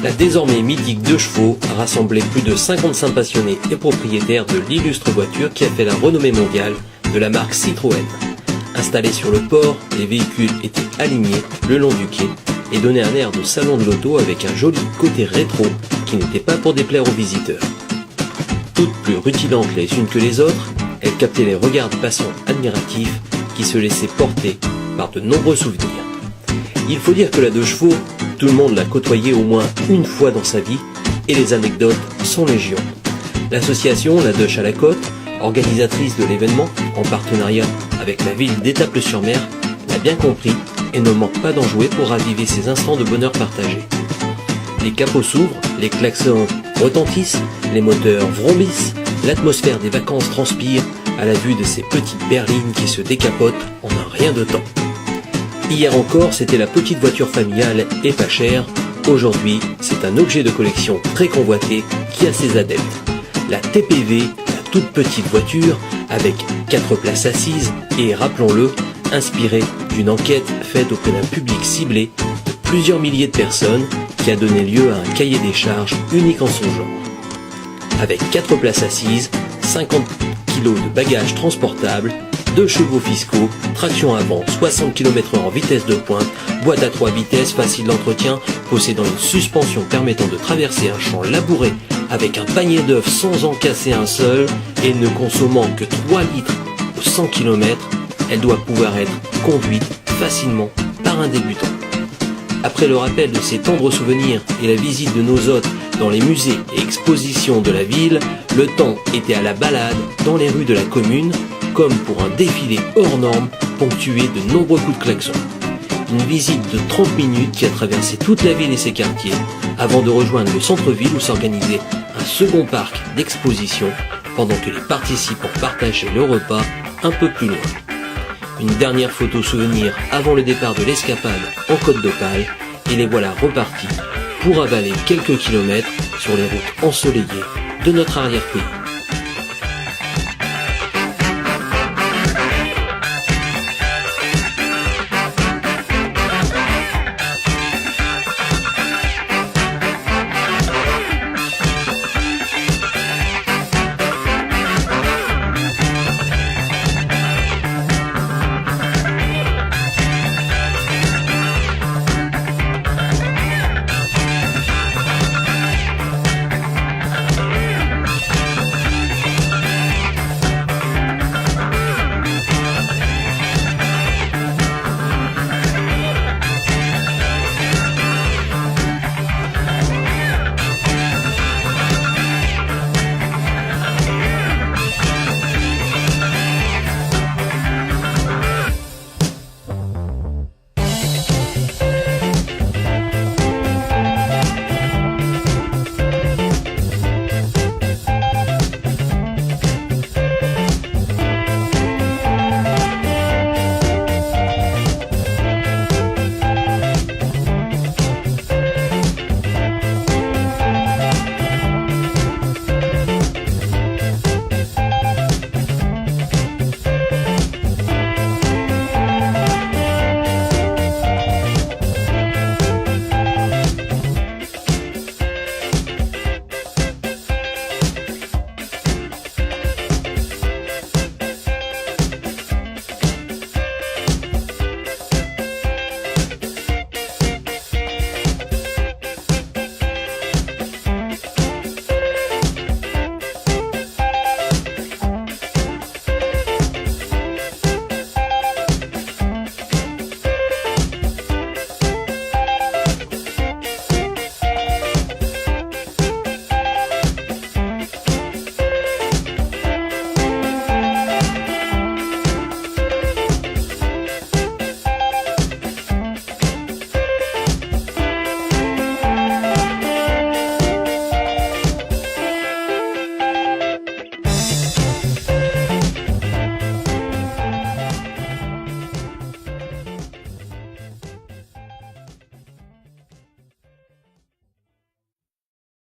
La désormais mythique 2 chevaux a rassemblé plus de 55 passionnés et propriétaires de l'illustre voiture qui a fait la renommée mondiale de la marque Citroën. Installés sur le port, les véhicules étaient alignés le long du quai et donnaient un air de salon de l'auto avec un joli côté rétro qui n'était pas pour déplaire aux visiteurs. Toutes plus rutilantes les unes que les autres, elles captaient les regards de passants admiratifs qui se laissaient porter par de nombreux souvenirs. Il faut dire que la 2 chevaux, tout le monde l'a côtoyée au moins une fois dans sa vie et les anecdotes sont légion. L'association La Deuche à la Côte, organisatrice de l'événement en partenariat avec la ville d'Étaples-sur-Mer, l'a bien compris et ne manque pas d'en jouer pour raviver ces instants de bonheur partagé. Les capots s'ouvrent, les klaxons retentissent, les moteurs vrombissent, l'atmosphère des vacances transpire à la vue de ces petites berlines qui se décapotent en un rien de temps. Hier encore, c'était la petite voiture familiale et pas chère. Aujourd'hui, c'est un objet de collection très convoité qui a ses adeptes. La TPV, la toute petite voiture avec 4 places assises et, rappelons-le, inspirée d'une enquête faite auprès d'un public ciblé de plusieurs milliers de personnes qui a donné lieu à un cahier des charges unique en son genre. Avec 4 places assises, 50 kg de bagages transportables, 2 chevaux fiscaux, traction avant, 60 km/h en vitesse de pointe, boîte à 3 vitesses, facile d'entretien, possédant une suspension permettant de traverser un champ labouré avec un panier d'œufs sans en casser un seul et ne consommant que 3 litres au 100 km, elle doit pouvoir être conduite facilement par un débutant. Après le rappel de ces tendres souvenirs et la visite de nos hôtes dans les musées et expositions de la ville, le temps était à la balade dans les rues de la commune, comme pour un défilé hors norme ponctué de nombreux coups de klaxon. Une visite de 30 minutes qui a traversé toute la ville et ses quartiers, avant de rejoindre le centre-ville où s'organisait un second parc d'exposition, pendant que les participants partageaient le repas un peu plus loin. Une dernière photo souvenir avant le départ de l'escapade en Côte d'Opale, et les voilà repartis pour avaler quelques kilomètres sur les routes ensoleillées de notre arrière-pays.